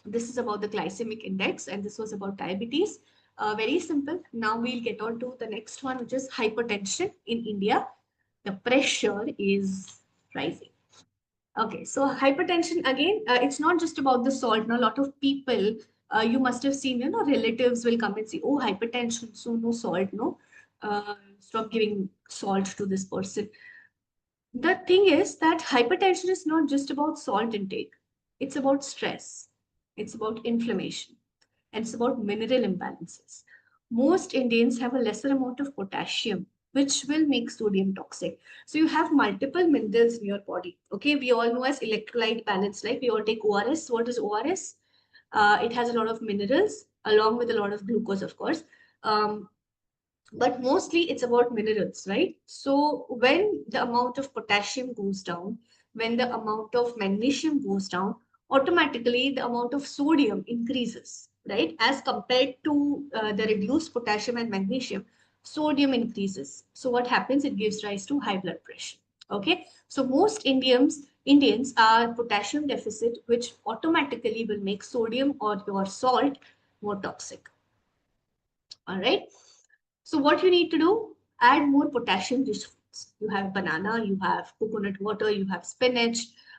this is about the glycemic index, and this was about diabetes. Very simple. Now we'll get on to the next one, which is hypertension in India. The pressure is rising. Okay, so hypertension again, it's not just about the salt. Now, a lot of people, you must have seen, relatives will come and say, "Oh, hypertension, so no salt, no, stop giving salt to this person." The thing is that hypertension is not just about salt intake, it's about stress, it's about inflammation, and it's about mineral imbalances. Most Indians have a lesser amount of potassium, which will make sodium toxic. So you have multiple minerals in your body. Okay, we all know as electrolyte balance, like we all take ORS. What is ORS? It has a lot of minerals along with a lot of glucose, of course. Um, but mostly it's about minerals, right? So when the amount of potassium goes down, when the amount of magnesium goes down, automatically the amount of sodium increases, right? As compared to the reduced potassium and magnesium, sodium increases. So what happens? It gives rise to high blood pressure. Okay. So most Indians are potassium deficit, which automatically will make sodium or your salt more toxic. All right. So what you need to do, add more potassium rich foods. You have banana, you have coconut water, you have spinach,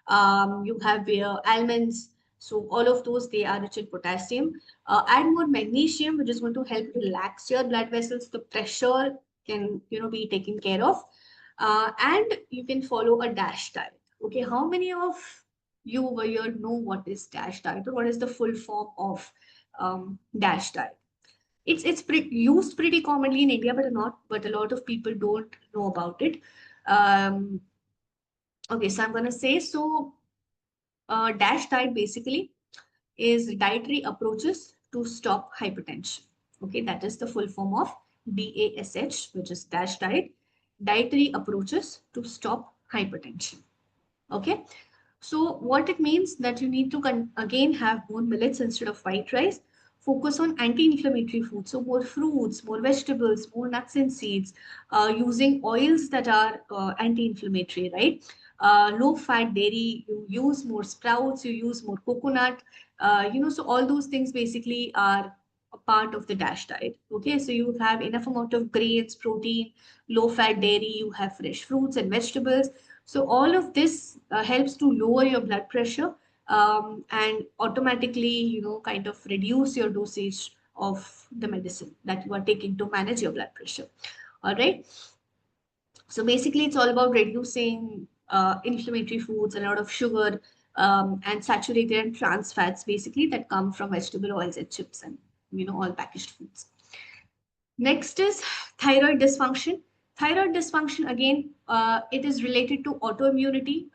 you have almonds. So all of those, they are rich in potassium. Add more magnesium, which is going to help relax your blood vessels. The pressure can, be taken care of. And you can follow a DASH diet. Okay, how many of you over here know what is DASH diet or what is the full form of DASH diet? It's used pretty commonly in India, but a lot of people don't know about it. Um, okay, so I'm gonna say so. Dash diet basically is dietary approaches to stop hypertension. Okay, that is the full form of DASH, which is dash diet. Dietary approaches to stop hypertension. Okay, so what it means that you need to again have more millets instead of white rice. Focus on anti-inflammatory foods, so more fruits, more vegetables, more nuts and seeds, using oils that are anti-inflammatory, right? Low-fat dairy, you use more sprouts, you use more coconut, so all those things basically are a part of the DASH diet. Okay, so you have enough amount of grains, protein, low-fat dairy, you have fresh fruits and vegetables. So all of this helps to lower your blood pressure and automatically, kind of reduce your dosage of the medicine that you are taking to manage your blood pressure. All right. So basically, it's all about reducing inflammatory foods, a lot of sugar and saturated and trans fats, basically that come from vegetable oils and chips and all packaged foods. Next is thyroid dysfunction. Thyroid dysfunction, again, it is related to autoimmunity.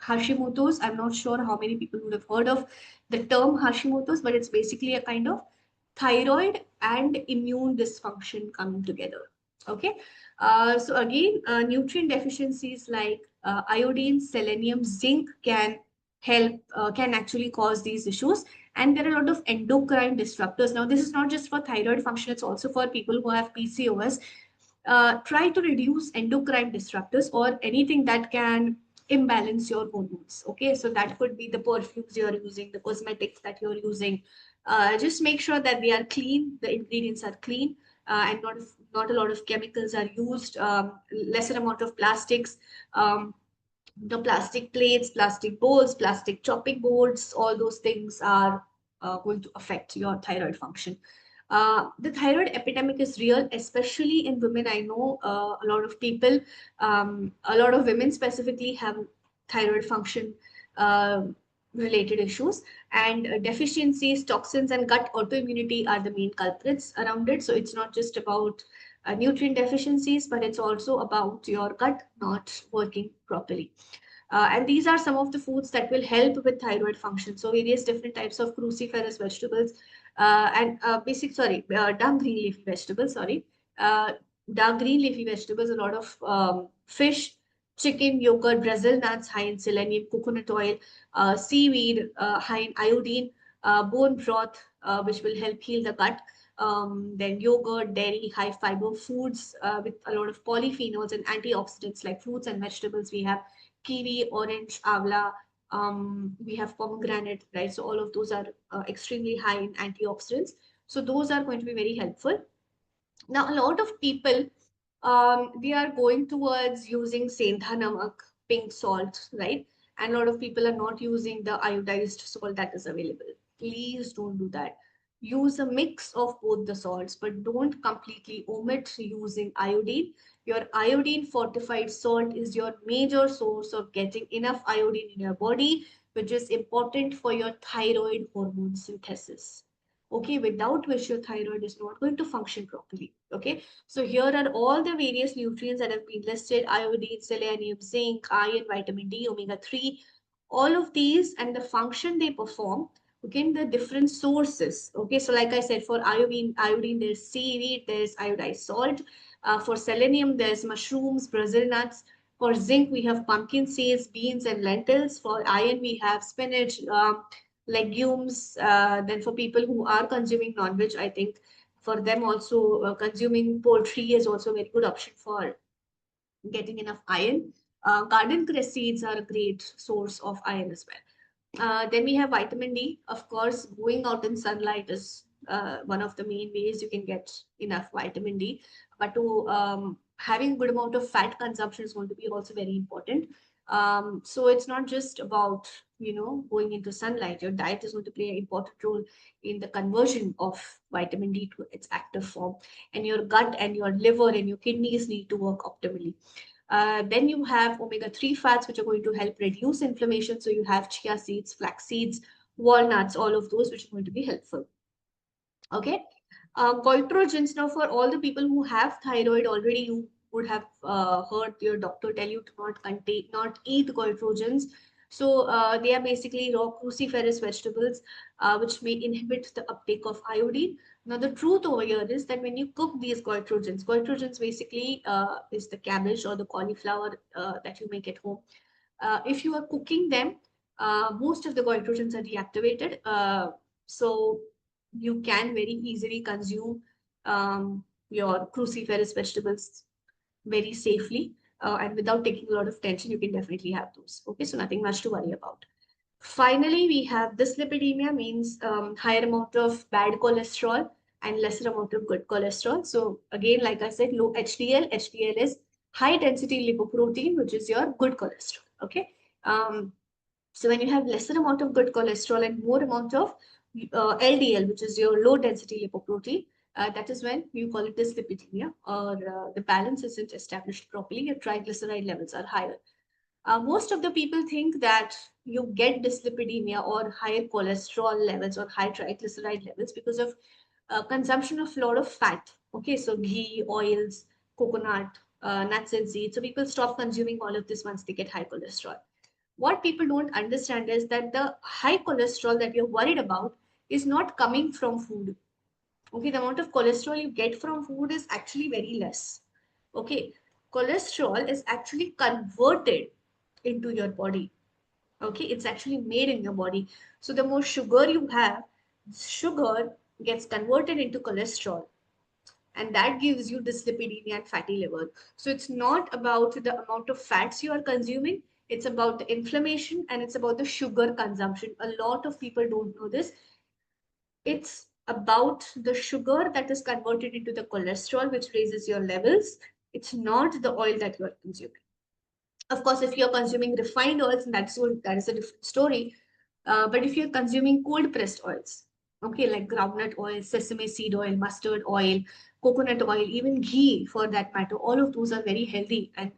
Hashimoto's, I'm not sure how many people would have heard of the term Hashimoto's, but it's basically a kind of thyroid and immune dysfunction coming together. Okay. So again, nutrient deficiencies like iodine, selenium, zinc can actually cause these issues. And there are a lot of endocrine disruptors. Now, this is not just for thyroid function, it's also for people who have PCOS. Try to reduce endocrine disruptors or anything that can imbalance your hormones. Okay, so that could be the perfumes you're using, the cosmetics that you're using. Just make sure that they are clean, the ingredients are clean, and not a lot of chemicals are used, lesser amount of plastics. The plastic plates, plastic bowls, plastic chopping boards, all those things are going to affect your thyroid function. The thyroid epidemic is real, especially in women. I know a lot of people, a lot of women specifically have thyroid function uh, related issues, and deficiencies, toxins, and gut autoimmunity are the main culprits around it. So it's not just about nutrient deficiencies, but it's also about your gut not working properly. And these are some of the foods that will help with thyroid function. So various different types of cruciferous vegetables and dark green leafy vegetables, uh, dark green leafy vegetables, a lot of fish, chicken, yogurt, Brazil nuts, high in selenium, coconut oil, seaweed, high in iodine, bone broth, which will help heal the gut. Then yogurt, dairy, high fiber foods with a lot of polyphenols and antioxidants like fruits and vegetables. We have kiwi, orange, avla, we have pomegranate, right? So all of those are extremely high in antioxidants. So those are going to be very helpful. Now, a lot of people, they are going towards using sendha namak, pink salt, right? And a lot of people are not using the iodized salt that is available. Please don't do that. Use a mix of both the salts, but don't completely omit using iodine. Your iodine fortified salt is your major source of getting enough iodine in your body, which is important for your thyroid hormone synthesis. Okay, without which your thyroid is not going to function properly. Okay, so here are all the various nutrients that have been listed: iodine, selenium, zinc, iron, vitamin D, omega-3, all of these and the function they perform. Okay, the different sources. Okay, so like I said, for iodine there's seaweed, there's iodized salt. For selenium, there's mushrooms, Brazil nuts. For zinc, we have pumpkin seeds, beans, and lentils. For iron, we have spinach, legumes. Then for people who are consuming non-veg, I think for them also consuming poultry is also a very good option for getting enough iron. Garden cress seeds are a great source of iron as well. Then we have vitamin D. Of course, going out in sunlight is one of the main ways you can get enough vitamin D. But to having good amount of fat consumption is going to be also very important. So it's not just about going into sunlight. Your diet is going to play an important role in the conversion of vitamin D to its active form, and your gut and your liver and your kidneys need to work optimally. Then you have omega-3 fats, which are going to help reduce inflammation. So you have chia seeds, flax seeds, walnuts, all of those, which are going to be helpful. Okay. Goitrogens, now for all the people who have thyroid already, you would have heard your doctor tell you to not eat goitrogens. So they are basically raw cruciferous vegetables, which may inhibit the uptake of iodine. Now the truth over here is that when you cook these goitrogens basically is the cabbage or the cauliflower that you make at home. If you are cooking them, most of the goitrogens are deactivated. So you can very easily consume your cruciferous vegetables very safely, and without taking a lot of tension. You can definitely have those. Okay, so nothing much to worry about. Finally, we have dyslipidemia, means higher amount of bad cholesterol and lesser amount of good cholesterol. So again, like I said, low HDL. HDL is high density lipoprotein, which is your good cholesterol. Okay. Um, so when you have lesser amount of good cholesterol and more amount of LDL, which is your low density lipoprotein, that is when you call it dyslipidemia, or the balance isn't established properly. Your triglyceride levels are higher. Most of the people think that you get dyslipidemia or higher cholesterol levels or high triglyceride levels because of consumption of a lot of fat. Okay, so ghee, oils, coconut, nuts and seeds. So people stop consuming all of this once they get high cholesterol. What people don't understand is that the high cholesterol that you're worried about is not coming from food. Okay, the amount of cholesterol you get from food is actually very less. Okay, cholesterol is actually converted into your body. Okay, it's actually made in your body. So the more sugar you have, sugar gets converted into cholesterol, and that gives you dyslipidemia and fatty liver. So it's not about the amount of fats you are consuming, it's about the inflammation and it's about the sugar consumption. A lot of people don't know this. It's about the sugar that is converted into the cholesterol, which raises your levels. It's not the oil that you are consuming. Of course, if you're consuming refined oils, that is a different story. But if you're consuming cold pressed oils, okay, like groundnut oil, sesame seed oil, mustard oil, coconut oil, even ghee for that matter, all of those are very healthy and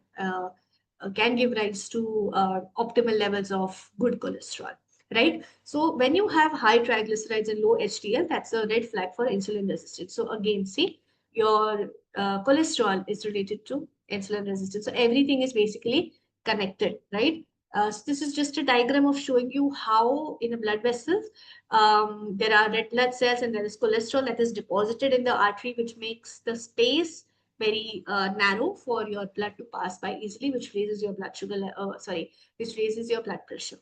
can give rise to optimal levels of good cholesterol, right? So when you have high triglycerides and low HDL, that's a red flag for insulin resistance. So again, see, your cholesterol is related to insulin resistance. So everything is basically connected, right? So this is just a diagram of showing you how in a blood vessel there are red blood cells and there is cholesterol that is deposited in the artery, which makes the space very narrow for your blood to pass by easily, which raises your blood sugar, which raises your blood pressure.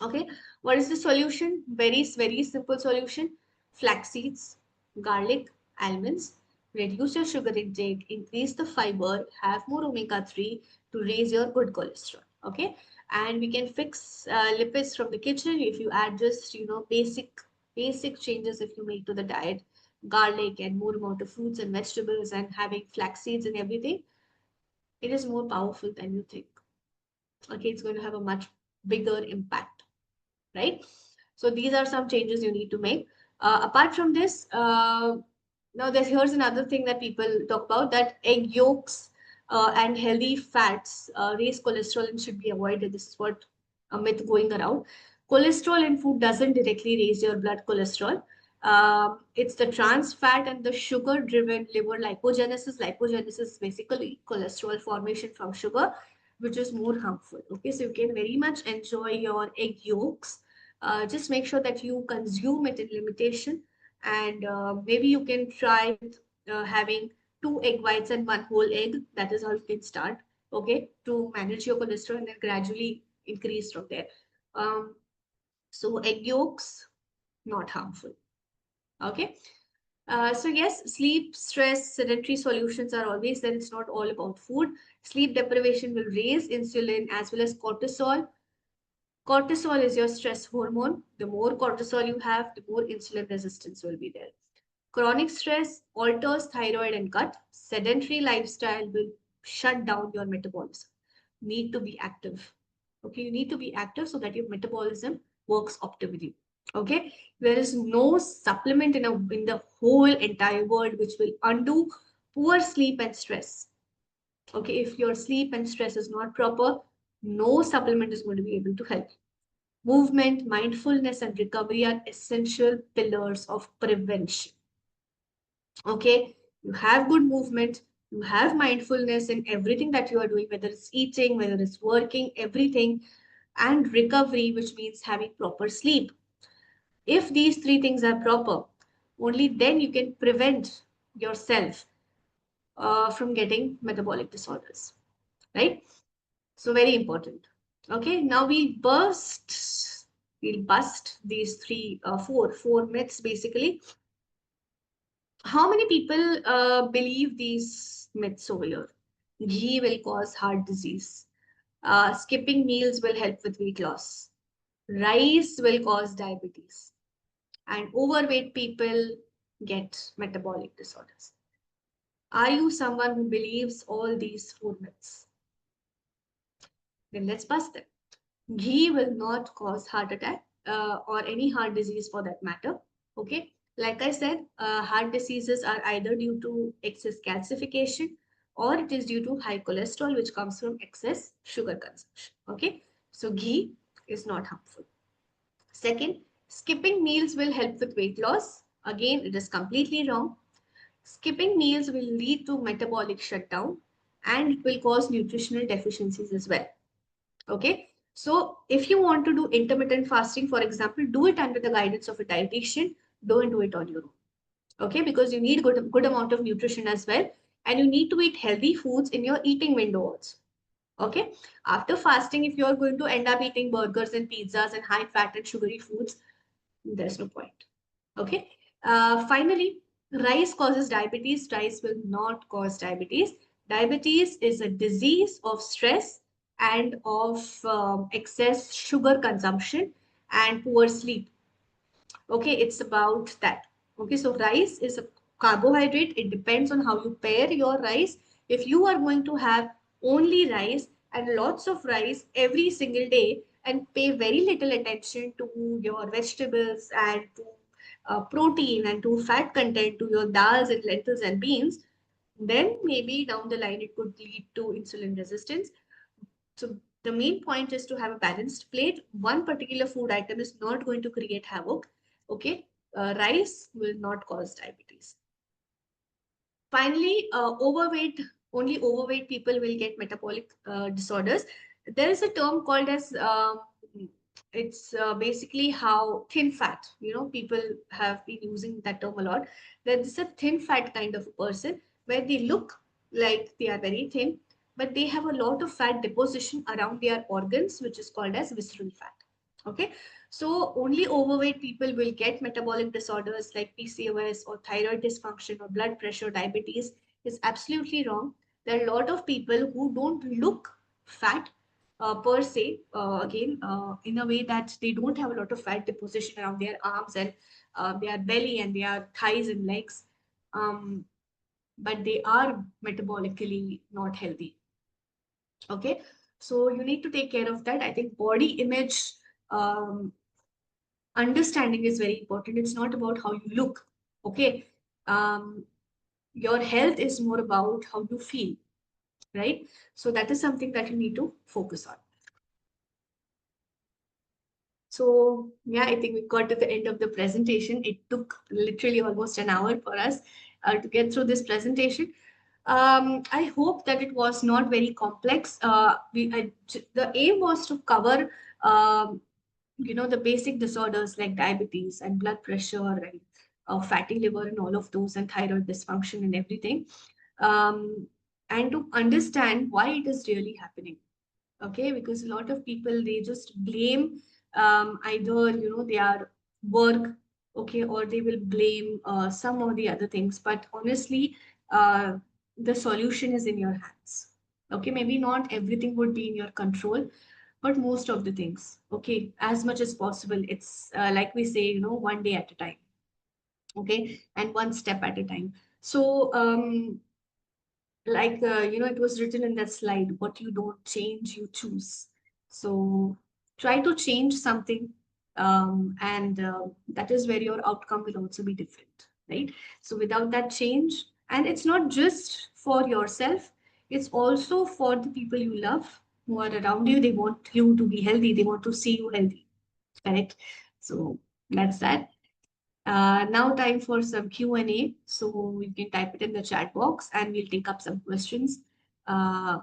Okay, what is the solution? Very simple solution. Flax seeds, garlic, almonds. Reduce your sugar intake, increase the fiber, have more omega-3 to raise your good cholesterol. Okay, and we can fix lipids from the kitchen if you add just basic changes if you make to the diet, garlic and more amount of fruits and vegetables and having flax seeds and everything. It is more powerful than you think. Okay, it's going to have a much bigger impact, right? So these are some changes you need to make. Apart from this, now here's another thing that people talk about, that egg yolks and healthy fats raise cholesterol and should be avoided. This is what a myth going around. Cholesterol in food doesn't directly raise your blood cholesterol. It's the trans fat and the sugar driven liver lipogenesis. Lipogenesis is basically cholesterol formation from sugar, which is more harmful. Okay, so you can very much enjoy your egg yolks. Just make sure that you consume it in limitation, and maybe you can try with having two egg whites and one whole egg. That is how you can start. okay, to manage your cholesterol and then gradually increase from there. Um, so egg yolks, not harmful. Okay. So yes, sleep, stress, sedentary solutions are always there. It's not all about food. Sleep deprivation will raise insulin as well as cortisol. Cortisol is your stress hormone. The more cortisol you have, the more insulin resistance will be there. Chronic stress alters thyroid and gut. Sedentary lifestyle will shut down your metabolism. Need to be active. Okay, you need to be active so that your metabolism works optimally. Okay, there is no supplement in the whole entire world which will undo poor sleep and stress. Okay, if your sleep and stress is not proper, no supplement is going to be able to help. Movement, mindfulness, and recovery are essential pillars of prevention. Okay, you have good movement, you have mindfulness in everything that you are doing, whether it's eating, whether it's working, everything, and recovery, which means having proper sleep. If these three things are proper, only then you can prevent yourself from getting metabolic disorders, right? So very important. Okay, now we'll bust these four myths basically. How many people believe these myths over here? Ghee will cause heart disease. Skipping meals will help with weight loss. Rice will cause diabetes. And overweight people get metabolic disorders. Are you someone who believes all these four myths? Then let's bust them. Ghee will not cause heart attack or any heart disease for that matter. Okay. Like I said, heart diseases are either due to excess calcification or it is due to high cholesterol, which comes from excess sugar consumption. Okay. So ghee is not harmful. Second, skipping meals will help with weight loss. Again, it is completely wrong. Skipping meals will lead to metabolic shutdown and it will cause nutritional deficiencies as well. Okay. So if you want to do intermittent fasting, for example, do it under the guidance of a dietitian. Don't do it on your own. Okay. Because you need good amount of nutrition as well. And you need to eat healthy foods in your eating window also. Okay. After fasting, if you're going to end up eating burgers and pizzas and high fat and sugary foods, there's no point. Okay. Finally, rice causes diabetes. Rice will not cause diabetes. Diabetes is a disease of stress and of excess sugar consumption and poor sleep. Okay, it's about that. Okay, so rice is a carbohydrate. It depends on how you pair your rice. If you are going to have only rice and lots of rice every single day and pay very little attention to your vegetables and to protein and to fat content, to your dals and lentils and beans, then maybe down the line it could lead to insulin resistance. So the main point is to have a balanced plate. One particular food item is not going to create havoc. Okay, rice will not cause diabetes. Finally, only overweight people will get metabolic disorders. There is a term called as it's basically how thin fat, people have been using that term a lot. That is a thin fat kind of a person where they look like they are very thin, but they have a lot of fat deposition around their organs, which is called as visceral fat. Okay, so only overweight people will get metabolic disorders like PCOS or thyroid dysfunction or blood pressure, diabetes is absolutely wrong. There are a lot of people who don't look fat per se, again, in a way that they don't have a lot of fat deposition around their arms and their belly and their thighs and legs, but they are metabolically not healthy. Okay, so you need to take care of that. I think body image um, understanding is very important. It's not about how you look. Okay. Um, your health is more about how you feel, right? So that is something that you need to focus on. So yeah, I think we got to the end of the presentation. It took literally almost an hour for us to get through this presentation. I hope that it was not very complex. The aim was to cover the basic disorders like diabetes and blood pressure and fatty liver and all of those and thyroid dysfunction and everything. um, and to understand why it is really happening. Okay, because a lot of people, they just blame either their work, okay, or they will blame some or the other things. But honestly, uh, the solution is in your hands. Okay, maybe not everything would be in your control, but most of the things, okay, as much as possible. It's like we say, one day at a time, okay, and one step at a time. So like it was written in that slide, what you don't change you choose. So try to change something, and that is where your outcome will also be different, right? So without that change, and it's not just for yourself, it's also for the people you love who are around you. They want you to be healthy, they want to see you healthy, correct? So that's that. Now time for some Q&A. So you can type it in the chat box and we'll take up some questions. Uh,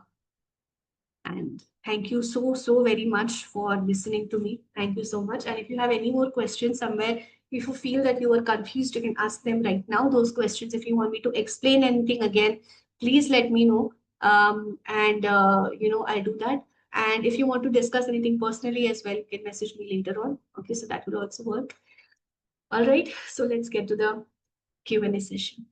and thank you so very much for listening to me. Thank you so much. And if you have any more questions somewhere, if you feel that you are confused, you can ask them right now. Those questions, if you want me to explain anything again, please let me know. And I'll do that. And if you want to discuss anything personally as well, you can message me later on. Okay, so that will also work. All right, so let's get to the Q&A session.